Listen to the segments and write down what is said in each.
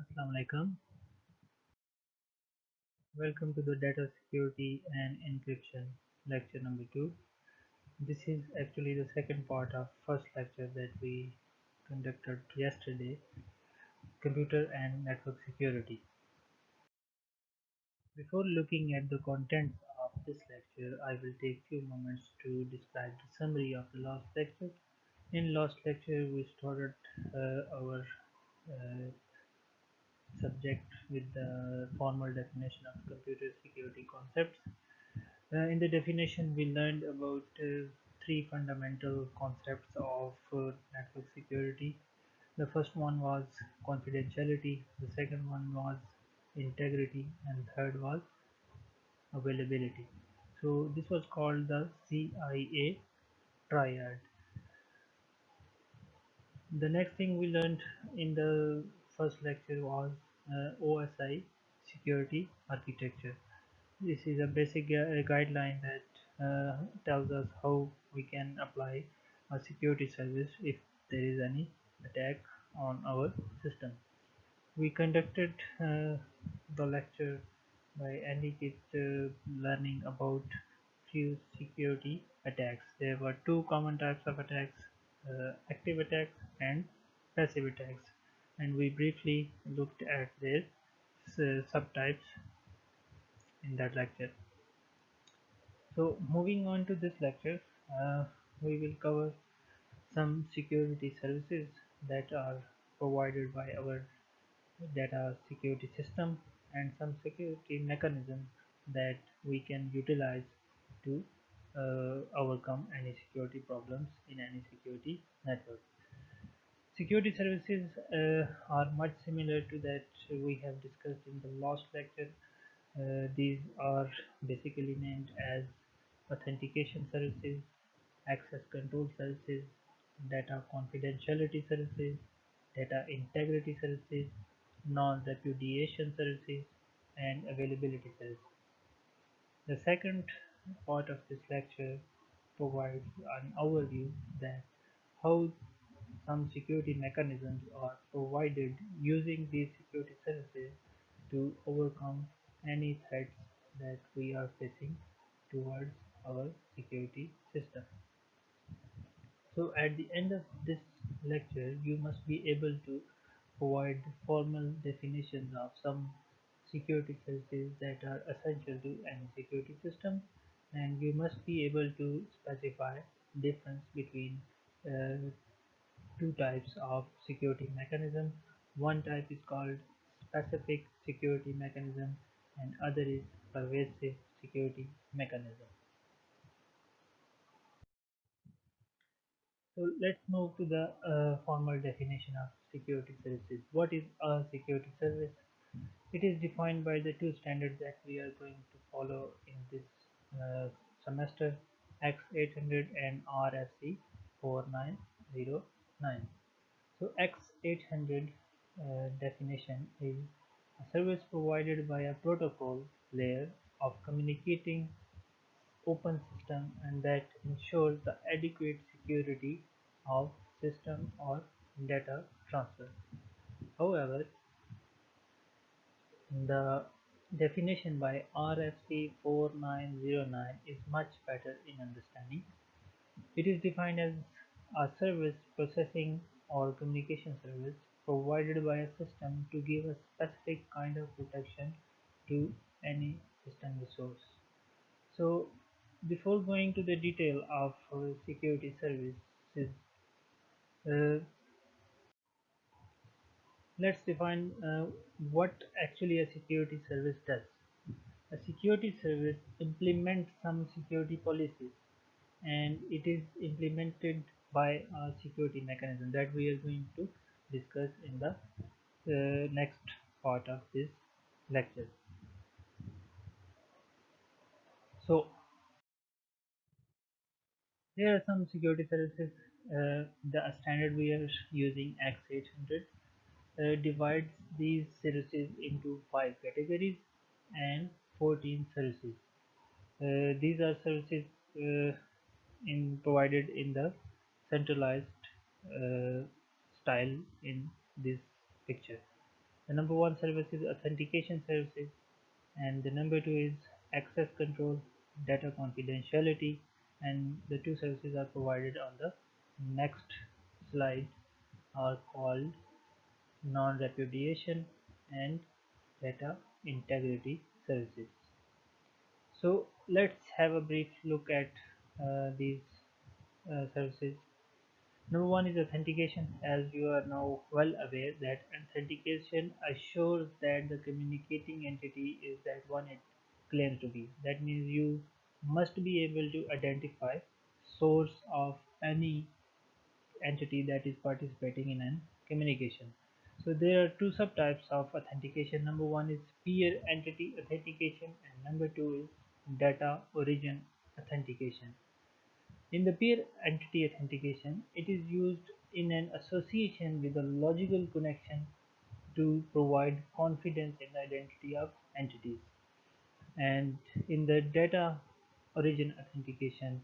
Assalamu alaikum. Welcome to the data security and encryption lecture number 2. This is actually the second part of first lecture that we conducted yesterday, computer and network security. Before looking at the contents of this lecture, I will take few moments to describe the summary of the last lecture. In last lecture, we started our uh, subject with the formal definition of computer security concepts. In the definition, we learned about three fundamental concepts of network security. The first one was confidentiality, the second one was integrity, and third was availability. So this was called the CIA triad. The next thing we learned in the first lecture was OSI security architecture. This is a basic guideline that tells us how we can apply a security service if there is any attack on our system. We conducted the lecture by ending it learning about few security attacks. There were two common types of attacks, active attacks and passive attacks, and we briefly looked at their subtypes in that lecture. So moving on to this lecture, we will cover some security services that are provided by our data security system and some security mechanisms that we can utilize to overcome any security problems in any security network. Security services are much similar to that we have discussed in the last lecture. These are basically named as authentication services, access control services, data confidentiality services, data integrity services, non-repudiation services, and availability services. The second part of this lecture provides an overview that how some security mechanisms are provided using these security services to overcome any threats that we are facing towards our security system. So at the end of this lecture, you must be able to provide formal definitions of some security services that are essential to any security system, and you must be able to specify difference between uh, two types of security mechanism. One type is called specific security mechanism and other is pervasive security mechanism. So let's move to the formal definition of security services. What is a security service? It is defined by the two standards that we are going to follow in this uh, semester, X800 and RFC 4909. So X800 definition is a service provided by a protocol layer of communicating open system and that ensures the adequate security of system or data transfer. However, the definition by RFC 4909 is much better in understanding. It is defined as a service processing or communication service provided by a system to give a specific kind of protection to any system resource. So, before going to the detail of security services, uh, let's define what actually a security service does. A security service implements some security policies and it is implemented by a security mechanism that we are going to discuss in the next part of this lecture. So here are some security services. The standard we are using X800 divides these services into 5 categories and 14 services. These are services provided in the centralized uh, style in this picture. The number one service is authentication services, and the number two is access control, data confidentiality, and the two services are provided on the next slide are called non-repudiation and data integrity services. So let's have a brief look at these services. Number one is authentication. As you are now well aware that authentication assures that the communicating entity is that one it claims to be. That means you must be able to identify source of any entity that is participating in an communication. So there are two subtypes of authentication. Number one is peer entity authentication and number two is data origin authentication. In the peer entity authentication, it is used in an association with a logical connection to provide confidence in the identity of entities. And in the data origin authentication,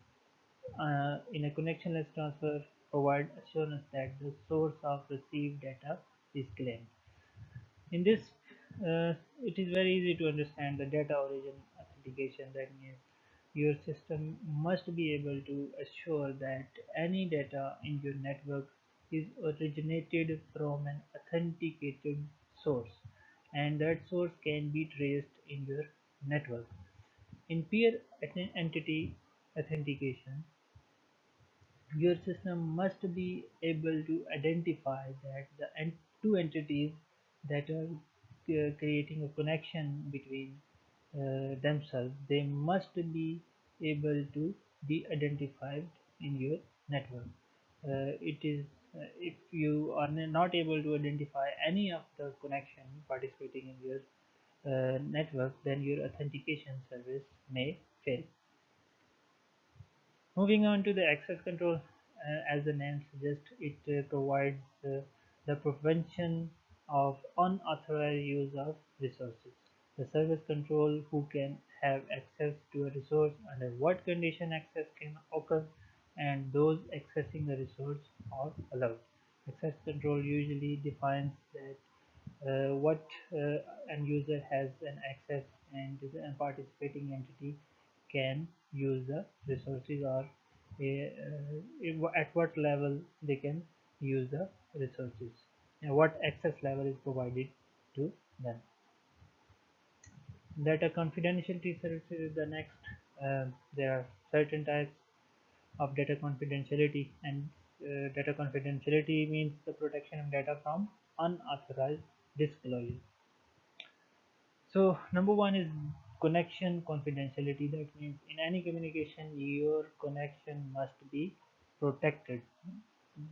in a connectionless transfer, provide assurance that the source of received data is claimed. In this, it is very easy to understand the data origin authentication. That means your system must be able to assure that any data in your network is originated from an authenticated source and that source can be traced in your network. In peer entity authentication, your system must be able to identify that the two entities that are creating a connection between themselves, they must be able to be identified in your network. It is if you are not able to identify any of the connection participating in your network, then your authentication service may fail. Moving on to the access control, as the name suggests, it provides the prevention of unauthorized use of resources. The service control who can have access to a resource, under what condition access can occur, and those accessing the resource are allowed. Access control usually defines that what end user has an access and the participating entity can use the resources or at what level they can use the resources and what access level is provided to them. Data confidentiality services is the next. There are certain types of data confidentiality, and data confidentiality means the protection of data from unauthorized disclosure. So number one is connection confidentiality. That means in any communication, your connection must be protected.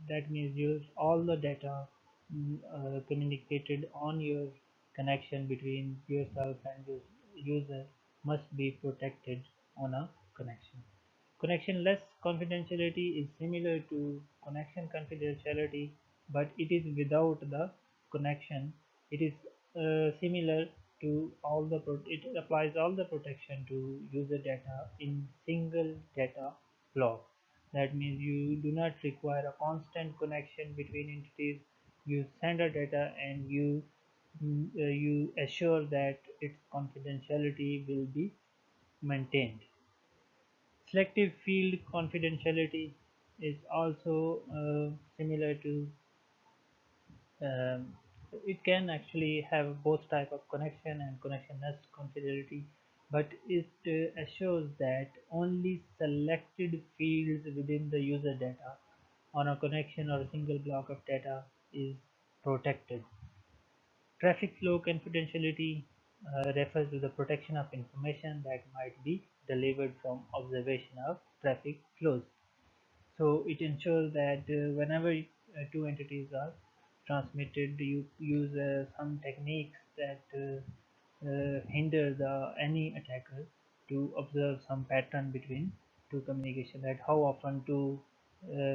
That means your all the data communicated on your connection between yourself and your user must be protected on a connection. Connectionless confidentiality is similar to connection confidentiality, but it is without the connection. It is similar to it applies all the protection to user data in single data block. That means you do not require a constant connection between entities. You send a data and you assure that its confidentiality will be maintained. Selective field confidentiality is also similar to um, it can actually have both type of connection and connectionless confidentiality, but it assures that only selected fields within the user data on a connection or a single block of data is protected. Traffic flow confidentiality refers to the protection of information that might be delivered from observation of traffic flows. So it ensures that whenever two entities are transmitted, you use some techniques that hinder any attacker to observe some pattern between two communication, that how often two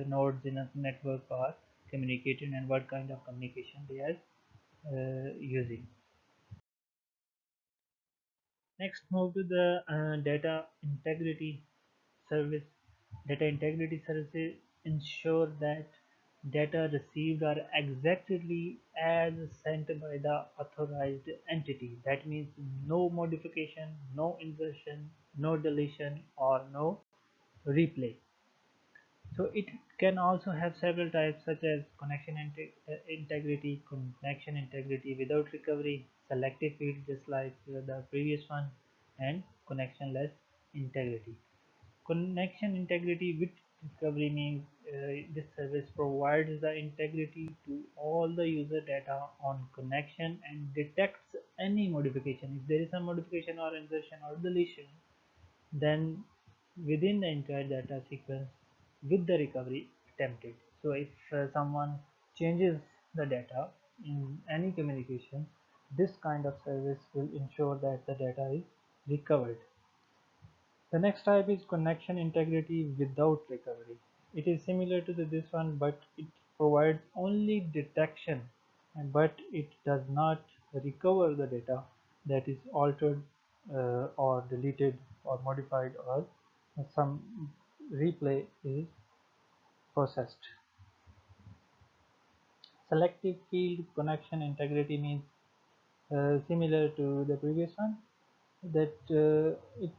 nodes in a network are communicating and what kind of communication they are using. Next, move to the data integrity service. Data integrity services ensure that Data received are exactly as sent by the authorized entity. That means no modification, no insertion, no deletion, or no replay. So it can also have several types such as integrity, connection integrity without recovery, selective field just like the previous one, and connectionless integrity. Connection integrity with recovery means this service provides the integrity to all the user data on connection and detects any modification. If there is some modification or insertion or deletion, then within the entire data sequence with the recovery attempted. So if someone changes the data in any communication, this kind of service will ensure that the data is recovered. The next type is connection integrity without recovery. It is similar to this one, but it provides only detection, but it does not recover the data that is altered or deleted or modified or some replay is processed. Selective field connection integrity means similar to the previous one, that it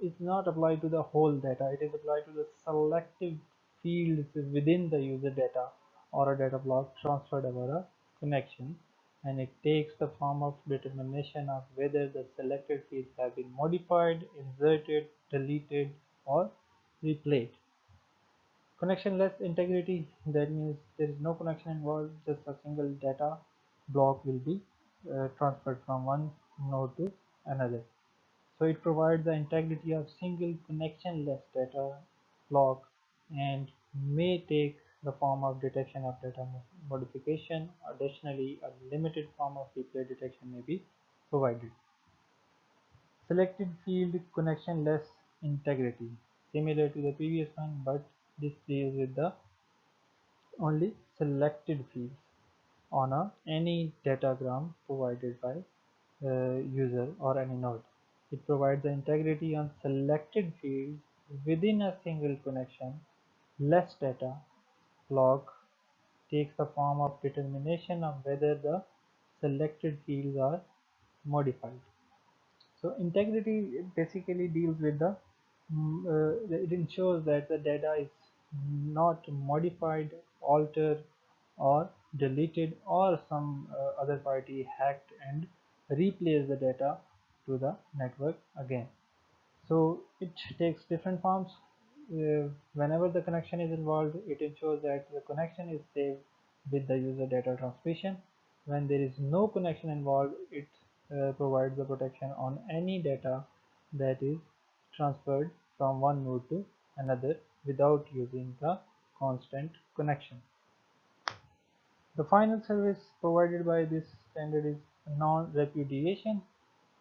is not applied to the whole data, it is applied to the selective fields within the user data or a data block transferred over a connection, and it takes the form of determination of whether the selected fields have been modified, inserted, deleted, or replayed. Connectionless integrity, that means there is no connection involved, just a single data block will be transferred from one node to another. So it provides the integrity of single connectionless data block and may take the form of detection of data modification. Additionally, a limited form of replay detection may be provided. Selected field connectionless integrity, similar to the previous one, but this deals with the only selected fields on any datagram provided by user or any node. It provides the integrity on selected fields within a single connection. Less data block takes the form of determination of whether the selected fields are modified. So integrity basically deals with it ensures that the data is not modified, altered, or deleted, or some other party hacked and replays the data to the network again. So it takes different forms. Whenever the connection is involved, it ensures that the connection is saved with the user data transmission. When there is no connection involved, it provides the protection on any data that is transferred from one node to another without using the constant connection. The final service provided by this standard is non-repudiation.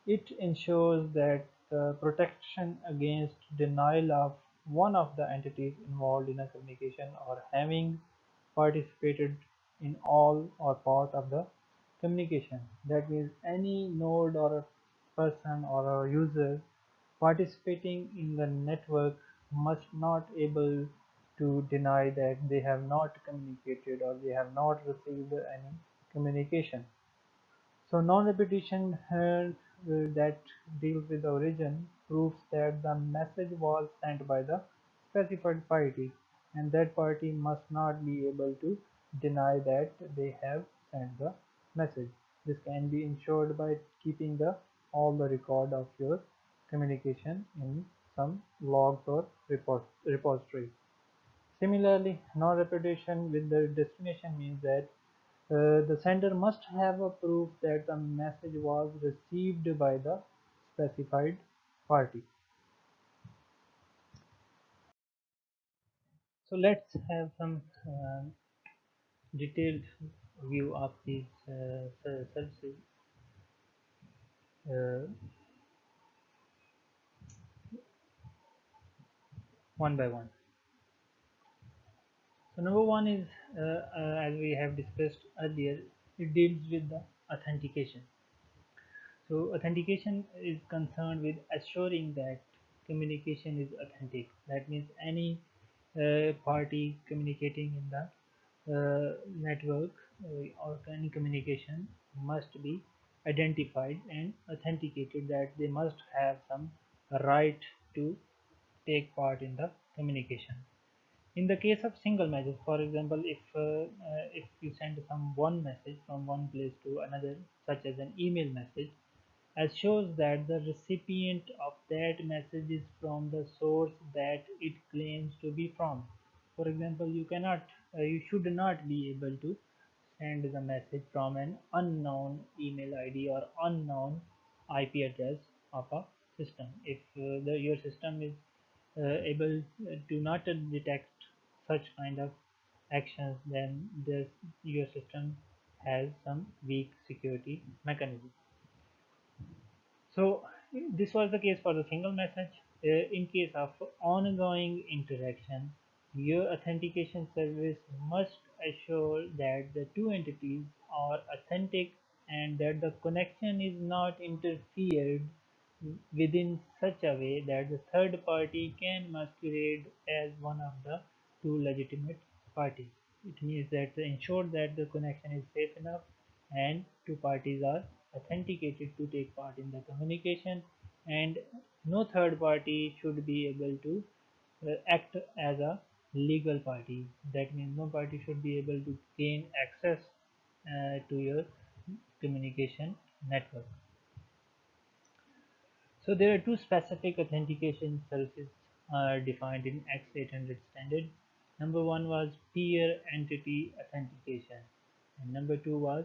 It ensures that the protection against denial of one of the entities involved in a communication or having participated in all or part of the communication. That means any node or a person or a user participating in the network must not able to deny that they have not communicated or they have not received any communication. So non-repetition that deals with the origin proves that the message was sent by the specified party, and that party must not be able to deny that they have sent the message. This can be ensured by keeping all the record of your communication in some logs or repository. Similarly, non-repetition with the destination means that the sender must have a proof that the message was received by the specified party. So let's have some detailed view of these services uh, one by one. So number one is, as we have discussed earlier, it deals with the authentication. So authentication is concerned with assuring that communication is authentic. That means any party communicating in the network or any communication must be identified and authenticated, that they must have some right to take part in the communication. In the case of single message, for example, if you send some one message from one place to another, such as an email message, as shows that the recipient of that message is from the source that it claims to be from. For example, you should not be able to send the message from an unknown email ID or unknown IP address of a system. If your system is able to not detect such kind of actions, then your system has some weak security mechanism. So this was the case for the single message. In case of ongoing interaction, your authentication service must assure that the two entities are authentic and that the connection is not interfered within such a way that the third party can masquerade as one of the two legitimate parties. It means that to ensure that the connection is safe enough and two parties are authenticated to take part in the communication, and no third party should be able to act as a legal party. That means no party should be able to gain access to your communication network. So there are two specific authentication services defined in X800 standard. Number one was peer entity authentication, and number two was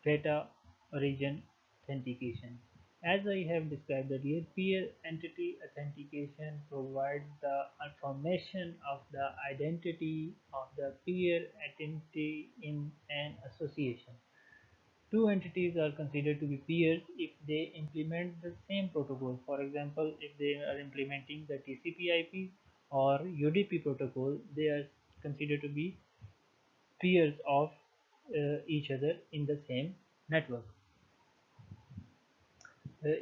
data origin authentication. As I have described earlier, peer entity authentication provides the information of the identity of the peer entity in an association. Two entities are considered to be peers if they implement the same protocol. For example, if they are implementing the TCP/IP or UDP protocol, they are considered to be peers of each other in the same network.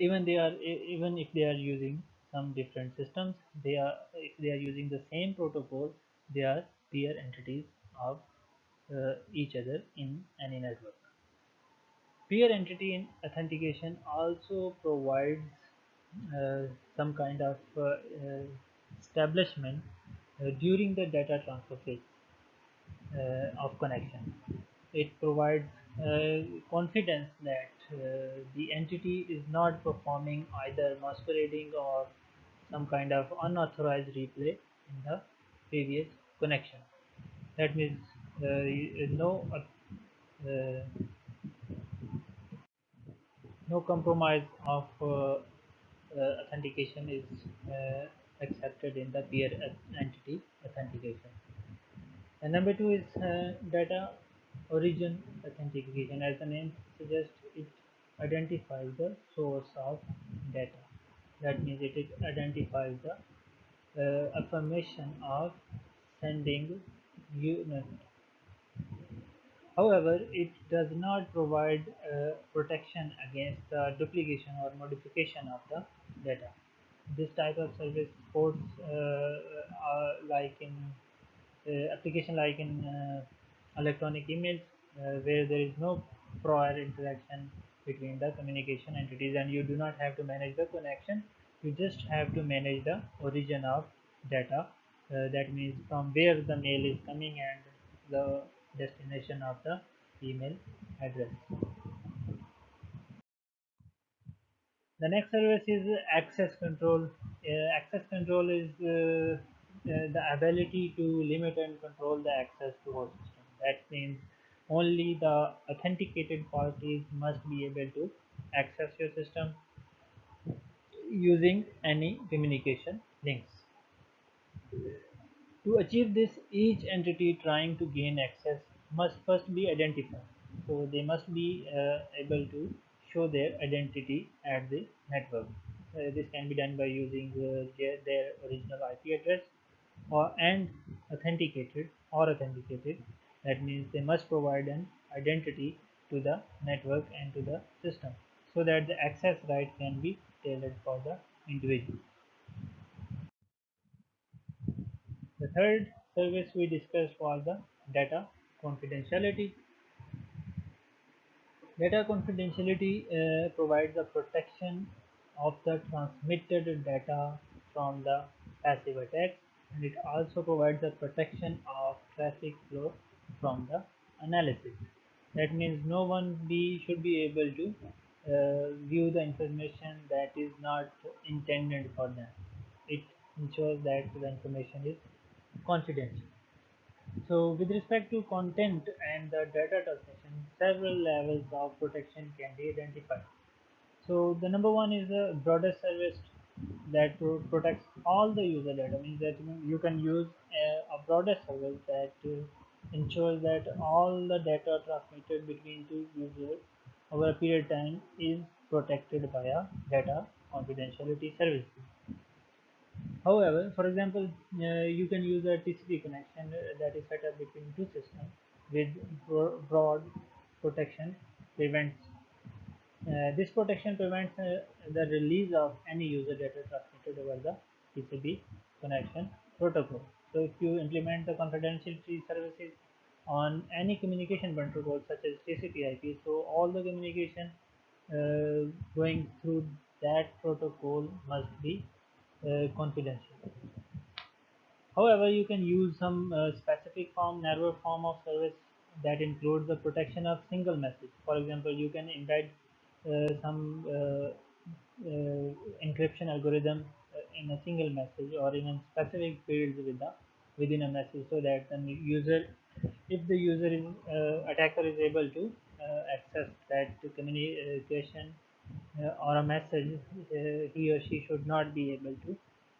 Even if they are using some different systems, they are if they are using the same protocol, they are peer entities of each other in any network. Peer entity authentication also provides some kind of establishment during the data transfer phase of connection. It provides confidence that the entity is not performing either masquerading or some kind of unauthorized replay in the previous connection. That means uh, no compromise of authentication is accepted in the peer entity authentication. And number two is data origin authentication. As the name suggests, it identifies the source of data. That means it identifies the affirmation of sending unit. However, it does not provide protection against the duplication or modification of the data. This type of service supports like in application like in electronic emails where there is no prior interaction between the communication entities, and you do not have to manage the connection. You just have to manage the origin of data. That means from where the mail is coming and the destination of the email address. The next service is access control. Access control is the ability to limit and control the access to our system. That means only the authenticated parties must be able to access your system using any communication links. To achieve this, each entity trying to gain access must first be identified. So they must be able to show their identity at the network. This can be done by using their original IP address and authenticated. That means they must provide an identity to the network and to the system so that the access right can be tailored for the individual. The third service we discussed was the Data confidentiality. Data confidentiality provides the protection of the transmitted data from the passive attacks, and it also provides the protection of traffic flow from the analysis. That means no one should be able to view the information that is not intended for them. It ensures that the information is confidential. So, with respect to content and the data transmission, several levels of protection can be identified. So, the number one is the broadest service that protects all the user data. Means that you can use a broadest service that ensures that all the data transmitted between two users over a period of time is protected by a data confidentiality service. However, for example, you can use a TCP connection that is set up between two systems with broad protection prevents this protection prevents the release of any user data transmitted over the TCP connection protocol. So, if you implement the confidentiality services on any communication protocol such as TCP/IP, so all the communication going through that protocol must be confidential. However, you can use some specific narrower form of service that includes the protection of single message. For example, you can embed some encryption algorithm in a single message or in a specific fields within a message, so that the user, if the user is attacker is able to access that communication or a message, he or she should not be able to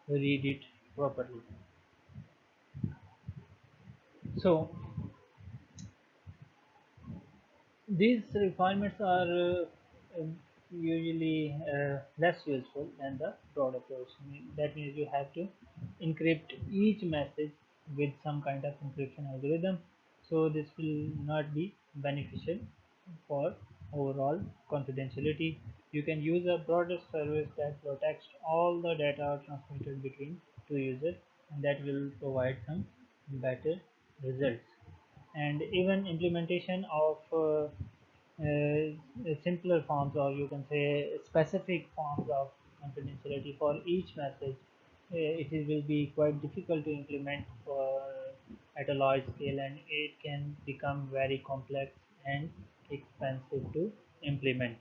read it properly. So these requirements are usually less useful than the broad approach. That means you have to encrypt each message with some kind of encryption algorithm. So this will not be beneficial for overall confidentiality. You can use a broader service that protects all the data transmitted between two users, and that will provide some better results. And even implementation of simpler forms, or you can say specific forms of confidentiality for each message, will be quite difficult to implement at a large scale, and it can become very complex and expensive to implement.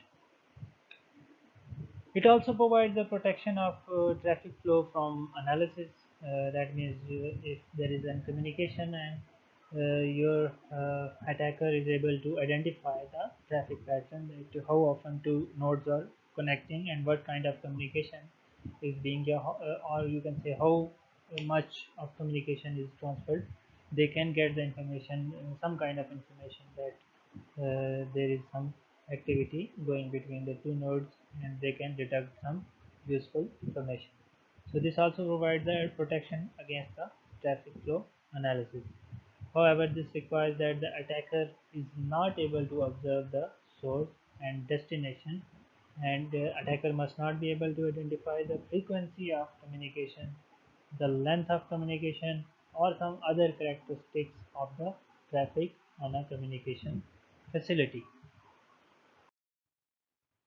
It also provides the protection of traffic flow from analysis. That means if there is a communication and your attacker is able to identify the traffic pattern, that how often two nodes are connecting and what kind of communication is being, or you can say how much of communication is transferred. They can get the information, some kind of information that there is some activity going between the two nodes, and they can detect some useful information. So this also provides the protection against the traffic flow analysis. However, this requires that the attacker is not able to observe the source and destination, and the attacker must not be able to identify the frequency of communication, the length of communication, or some other characteristics of the traffic on a communication facility.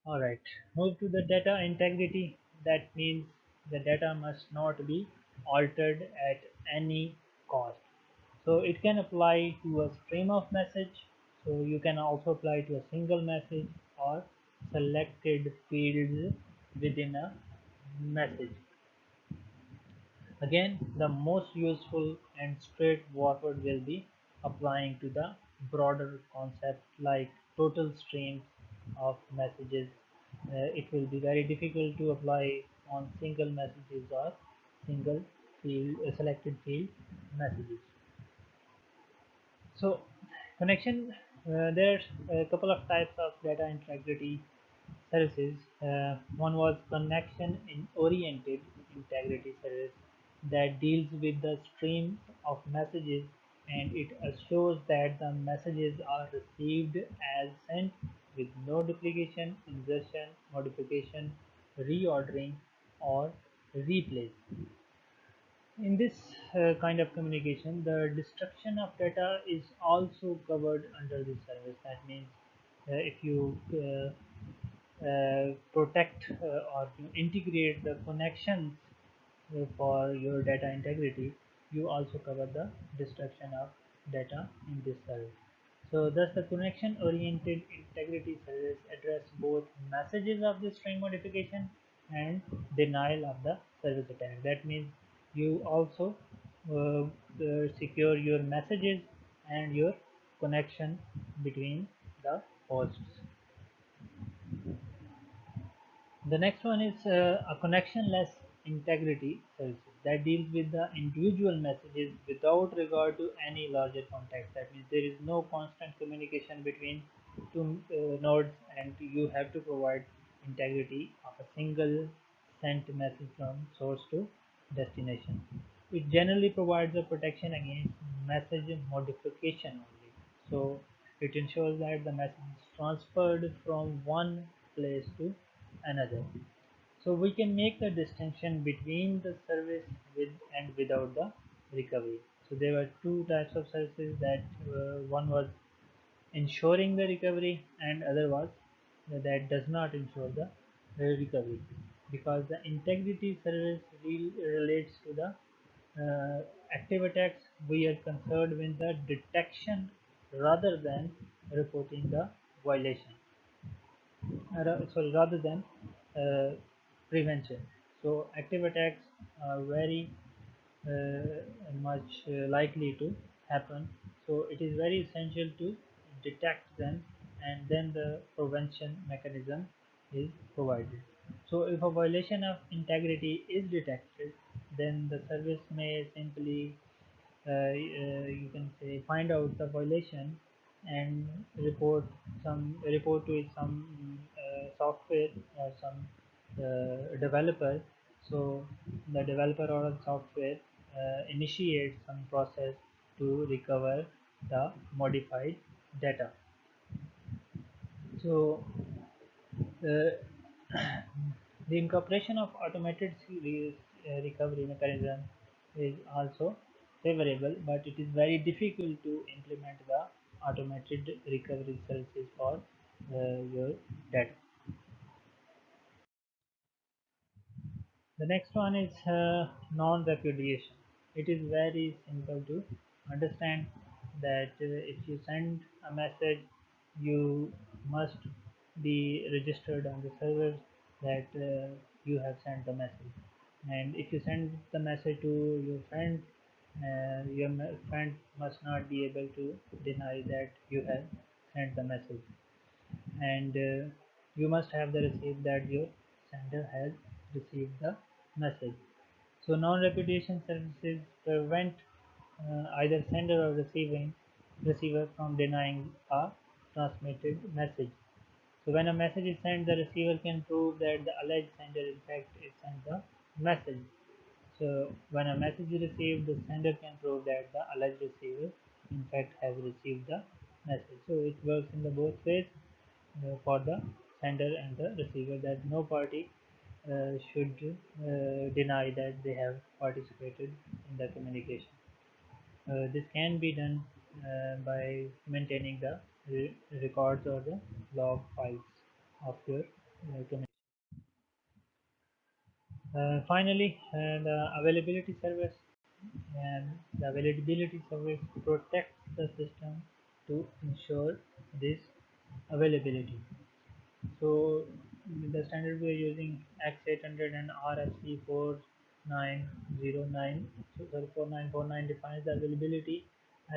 Alright, move to the data integrity. That means the data must not be altered at any cost. So it can apply to a stream of message. So you can also apply to a single message or selected fields within a message. Again, the most useful and straightforward will be applying to the broader concept like total streams of messages. It will be very difficult to apply on single messages or single field selected field messages. So, connection, there's a couple of types of data integrity services. One was connection in oriented integrity service that deals with the stream of messages, and it assures that the messages are received as sent with no duplication, insertion, modification, reordering, or replace. In this kind of communication, the destruction of data is also covered under this service. That means if you protect or you integrate the connections for your data integrity, you also cover the destruction of data in this service. So thus the connection oriented integrity service address both messages of the string modification and denial of the service attack. That means you also secure your messages and your connection between the hosts. The next one is a connectionless integrity services that deals with the individual messages without regard to any larger context. That means there is no constant communication between two nodes, and you have to provide integrity of a single sent message from source to destination. It generally provides a protection against message modification only. So it ensures that the message is transferred from one place to another. So we can make the distinction between the service with and without the recovery. So there were two types of services that one was ensuring the recovery and other was that does not ensure the recovery, because the integrity service relates to the active attacks. We are concerned with the detection rather than reporting the violation, sorry, rather than uh, prevention. So active attacks are very much likely to happen. So it is very essential to detect them, and then the prevention mechanism is provided. So if a violation of integrity is detected, then the service may simply you can say find out the violation and report to some software or some developer. So the developer or the software initiates some process to recover the modified data. So uh, the incorporation of automated recovery mechanism is also favorable, but it is very difficult to implement the automated recovery services for your data. The next one is non-repudiation. It is very simple to understand that if you send a message, you must be registered on the server that you have sent the message. And if you send the message to your friend, your friend must not be able to deny that you have sent the message, and you must have the receipt that your sender has received the message. So non-repudiation services prevent either sender or receiver from denying a transmitted message. So when a message is sent, the receiver can prove that the alleged sender in fact is sent the message. So when a message is received, the sender can prove that the alleged receiver in fact has received the message. So it works in the both ways for the sender and the receiver, that no party should deny that they have participated in the communication. This can be done by maintaining the records or the log files of your communication. Finally, the availability service, and the availability service protects the system to ensure this availability. So the standard we are using X800 and RFC 4909, so sorry, 4949 defines the availability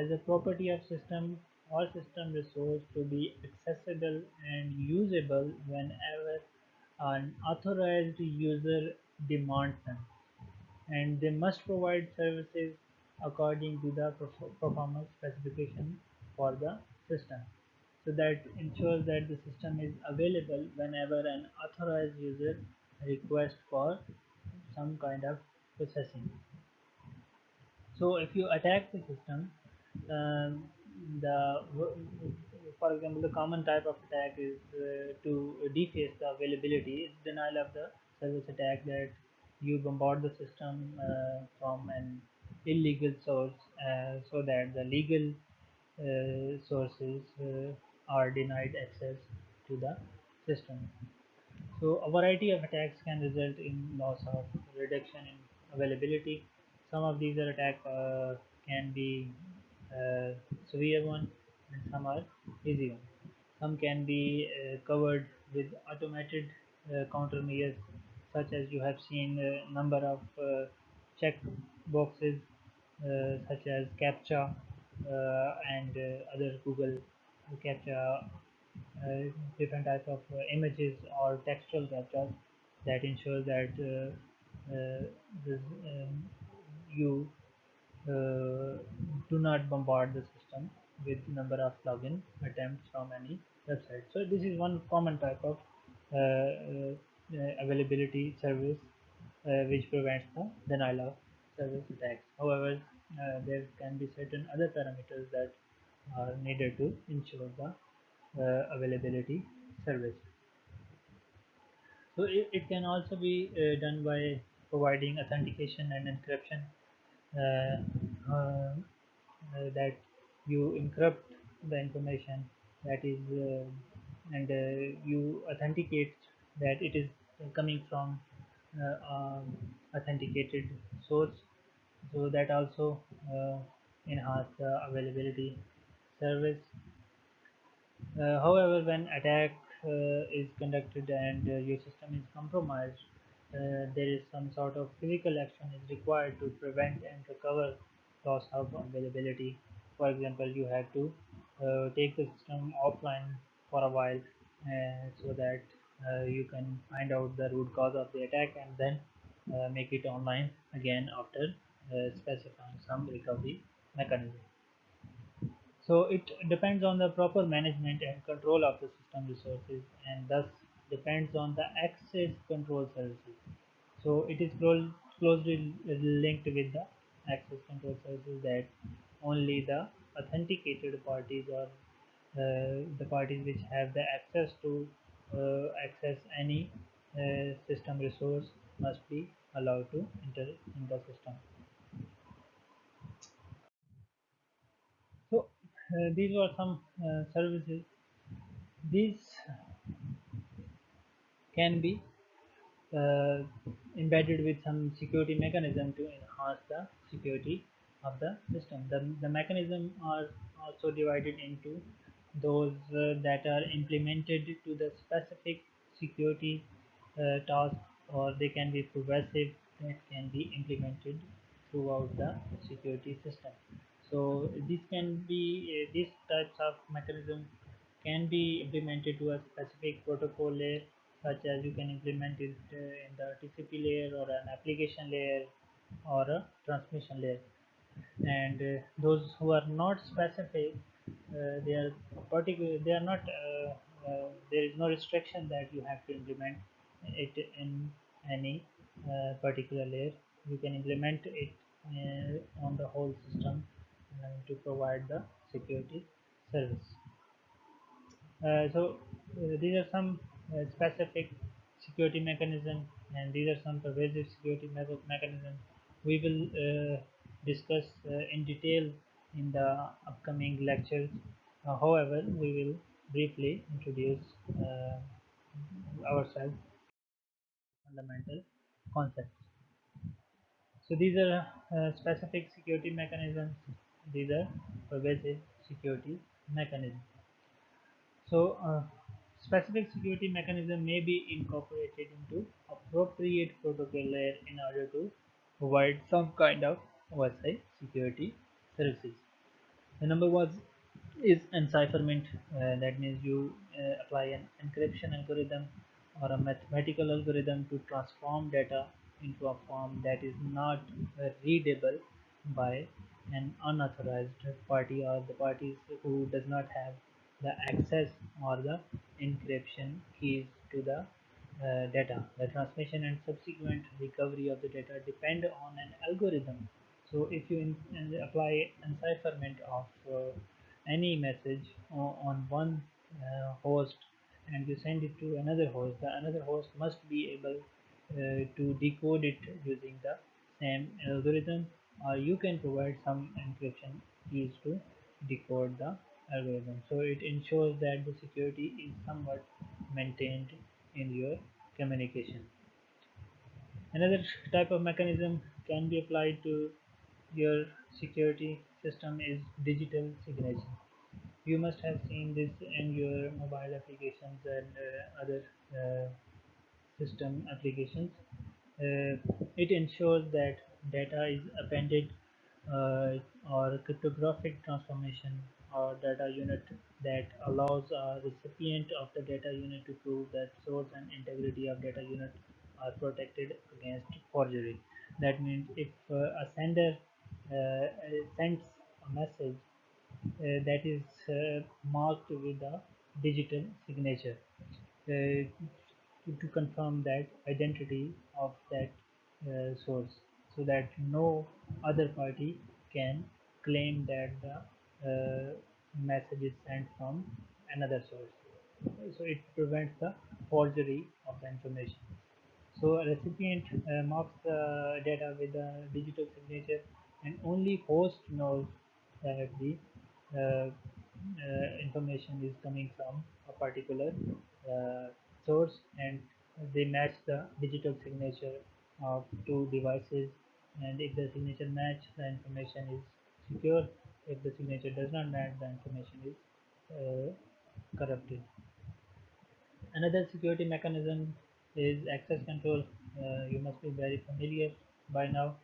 as a property of system or system resource to be accessible and usable whenever an authorized user demands them, and they must provide services according to the performance specification for the system. So that ensures that the system is available whenever an authorized user requests for some kind of processing. So if you attack the system, um, the for example, the common type of attack is to deface the availability. It's denial of the service attack, that you bombard the system from an illegal source so that the legal sources are denied access to the system. So a variety of attacks can result in loss of reduction in availability. Some of these attacks can be severe one, and some are easy one. Some can be covered with automated countermeasures, such as you have seen a number of check boxes such as CAPTCHA and other Google CAPTCHA, different types of images or textual captchas that ensure that this, you uh, do not bombard the system with number of login attempts from any website. So this is one common type of availability service which prevents the denial of service attacks. However, there can be certain other parameters that are needed to ensure the availability service. So it can also be done by providing authentication and encryption, that you encrypt the information that is and you authenticate that it is coming from authenticated source, so that also enhance the availability service. However, when attack is conducted and your system is compromised, there is some sort of physical action is required to prevent and recover loss of availability. For example, you have to take the system offline for a while so that you can find out the root cause of the attack and then make it online again after specifying some recovery mechanism. So it depends on the proper management and control of the system resources, and thus depends on the access control services. So it is closely linked with the access control services, that only the authenticated parties or the parties which have the access to access any system resource must be allowed to enter in the system. So these were some services. These can be uh, embedded with some security mechanism to enhance the security of the system. The mechanism are also divided into those that are implemented to the specific security task, or they can be progressive that can be implemented throughout the security system. So these types of mechanism can be implemented to a specific protocol layer, such as you can implement it in the TCP layer or an application layer or a transmission layer. And those who are not specific, they are particular. They are not. There is no restriction that you have to implement it in any particular layer. You can implement it on the whole system to provide the security service. So these are some specific security mechanisms, and these are some pervasive security mechanisms. We will discuss in detail in the upcoming lectures. However, we will briefly introduce ourselves fundamental concepts. So these are specific security mechanisms. These are pervasive security mechanisms. So specific security mechanism may be incorporated into appropriate protocol layer in order to provide some kind of OSI security services. The number was is encipherment. That means you apply an encryption algorithm or a mathematical algorithm to transform data into a form that is not readable by an unauthorized party, or the parties who does not have the access or the encryption keys to the data. The transmission and subsequent recovery of the data depend on an algorithm. So if you apply encipherment of any message on one host and you send it to another host, the another host must be able to decode it using the same algorithm, or you can provide some encryption keys to decode the algorithm. So it ensures that the security is somewhat maintained in your communication. Another type of mechanism can be applied to your security system is digital signature. You must have seen this in your mobile applications and other system applications. It ensures that data is appended uh, or cryptographic transformation or data unit that allows a recipient of the data unit to prove that source and integrity of data unit are protected against forgery. That means if a sender sends a message that is marked with a digital signature uh, to confirm that identity of that source, so that no other party can claim that the message is sent from another source. So it prevents the forgery of the information. So a recipient marks the data with a digital signature, and only host knows that the information is coming from a particular uh, source, and they match the digital signature of two devices. And if the signature match, the information is secure. If the signature does not match, the information is corrupted. Another security mechanism is access control. You must be very familiar by now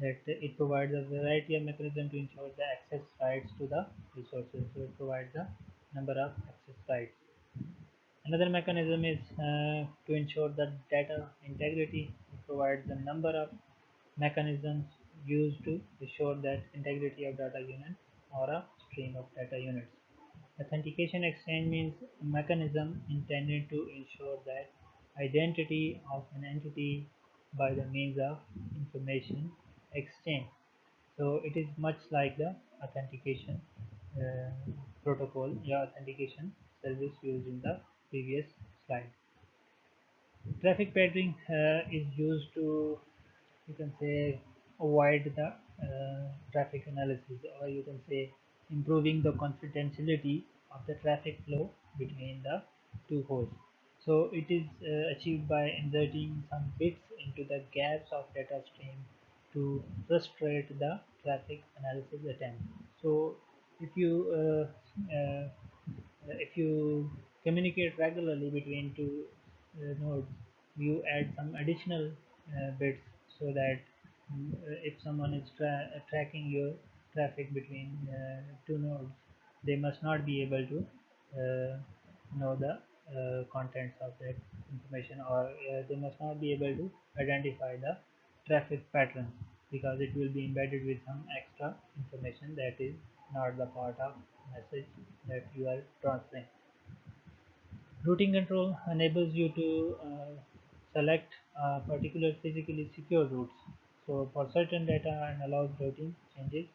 that it provides a variety of mechanisms to ensure the access rights to the resources. So it provides a number of access rights. Another mechanism is to ensure the data integrity. It provides a number of mechanisms used to ensure that integrity of data unit or a stream of data units. Authentication exchange means a mechanism intended to ensure that identity of an entity by the means of information exchange. So it is much like the authentication uh, protocol, yeah, authentication service used in the previous slide. Traffic patterning is used to, you can say, avoid the traffic analysis, or you can say improving the confidentiality of the traffic flow between the two hosts. So it is achieved by inserting some bits into the gaps of data stream to frustrate the traffic analysis attempt. So if you if you communicate regularly between two nodes, you add some additional bits, so that if someone is tracking your traffic between two nodes, they must not be able to know the contents of that information, or they must not be able to identify the traffic pattern, because it will be embedded with some extra information that is not the part of message that you are transferring. Routing control enables you to select particular physically secure routes. So for certain data, and allows routing changes,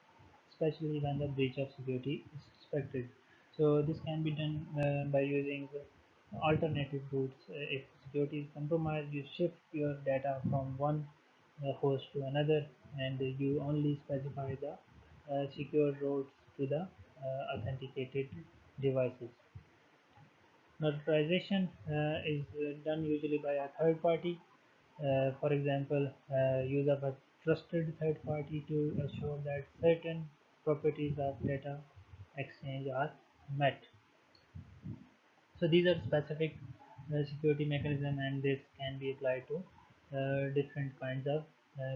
especially when the breach of security is suspected. So this can be done by using alternative routes. If security is compromised, you shift your data from one host to another, and you only specify the secure routes to the authenticated devices. Notarization is done usually by a third party. For example, use of a trusted third party to assure that certain properties of data exchange are met. So these are specific security mechanism, and this can be applied to different kinds of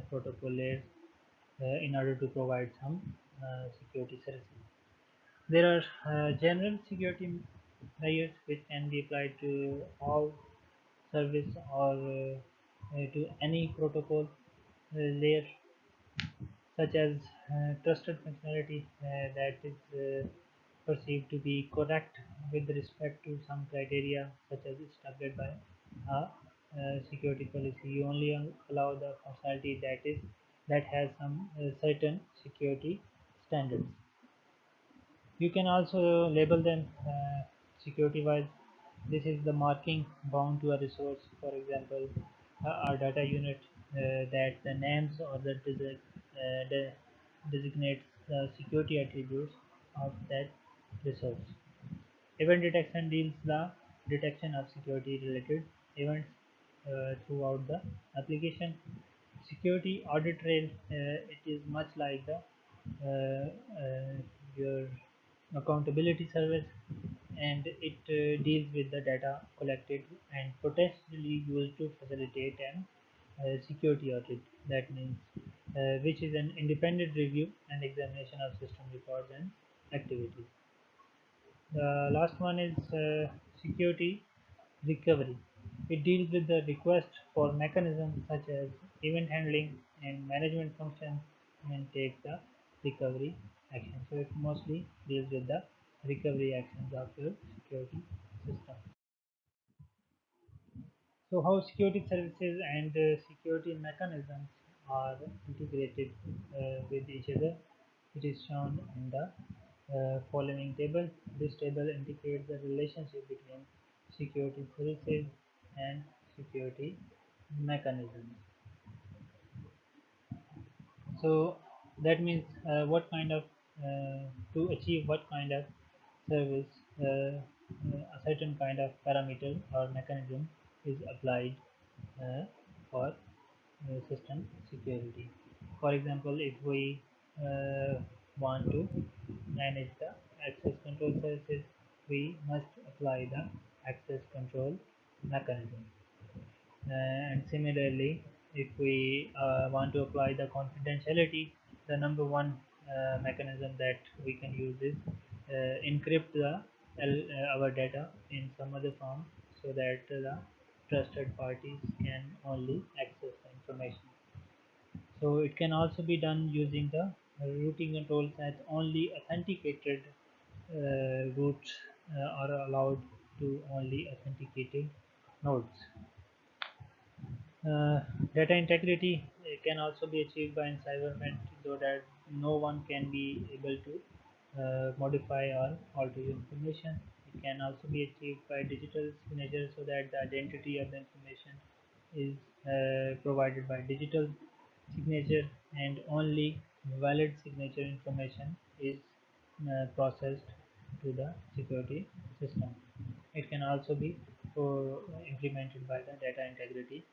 protocol layers in order to provide some security services. There are general security layers which can be applied to all service, or to any protocol layer, such as trusted functionality that is perceived to be correct with respect to some criteria such as established by a security policy. You only allow the functionality that has some certain security standards. You can also label them security wise. This is the marking bound to a resource. For example, or data unit that the names or designates the security attributes of that resource. Event detection deals the detection of security-related events throughout the application. Security audit trail, it is much like the your accountability service, and it deals with the data collected and potentially used to facilitate an security audit. That means which is an independent review and examination of system records and activities. The last one is security recovery. It deals with the request for mechanisms such as event handling and management functions and takes the recovery action. So it mostly deals with the recovery actions of your security system. So how security services and security mechanisms are integrated with each other, it is shown in the following table. This table indicates the relationship between security services and security mechanisms. So that means what kind of to achieve what kind of service, a certain kind of parameter or mechanism is applied for system security. For example, if we want to manage the access control services, we must apply the access control mechanism. And similarly, if we want to apply the confidentiality, the number one mechanism that we can use is encrypt our data in some other form so that the trusted parties can only access the information. So it can also be done using the routing controls that only authenticated routes are allowed to only authenticated nodes. Data integrity can also be achieved by environment so that no one can be able to modify or alter your information. It can also be achieved by digital signature so that the identity of the information is provided by digital signature and only valid signature information is processed to the security system. It can also be implemented by the data integrity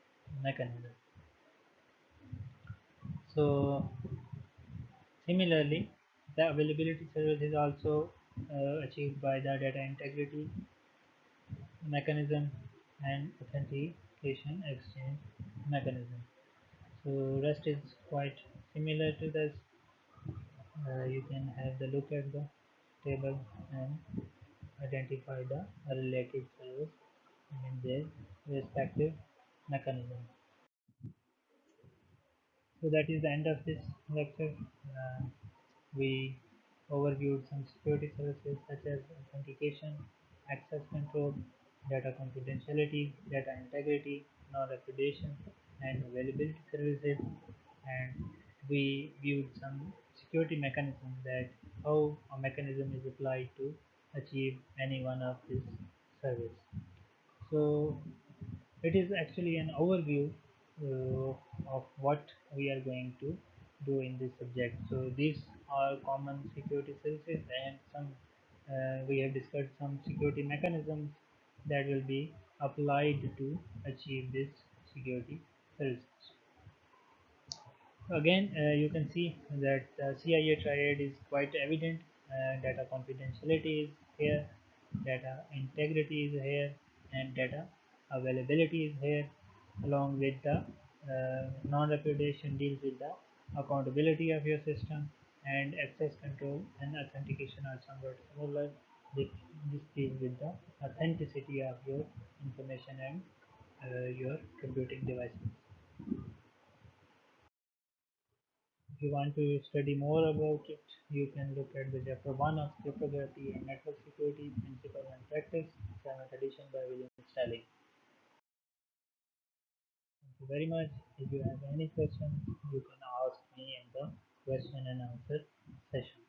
mechanism. So similarly, the availability service is also achieved by the data integrity mechanism and authentication exchange mechanism. So rest is quite similar to this. You can have the look at the table and identify the related service and their respective mechanism. So that is the end of this lecture. We overviewed some security services such as authentication, access control, data confidentiality, data integrity, non-repudiation, and availability services. And we viewed some security mechanisms, that how a mechanism is applied to achieve any one of these services. So it is actually an overview of what we are going to do in this subject. So these are common security services, and some we have discussed some security mechanisms that will be applied to achieve this security services. Again, you can see that the CIA triad is quite evident. Data confidentiality is here, data integrity is here, and data availability is here, along with the non-repudiation deals with the accountability of your system, and access control and authentication are somewhat similar. This, this deals with the authenticity of your information and your computing devices. If you want to study more about it, you can look at the chapter 1 of cryptography and network security, principle and practice, 7th edition by William Stanley. Thank you very much. If you have any questions, you can ask me in the question and answer session.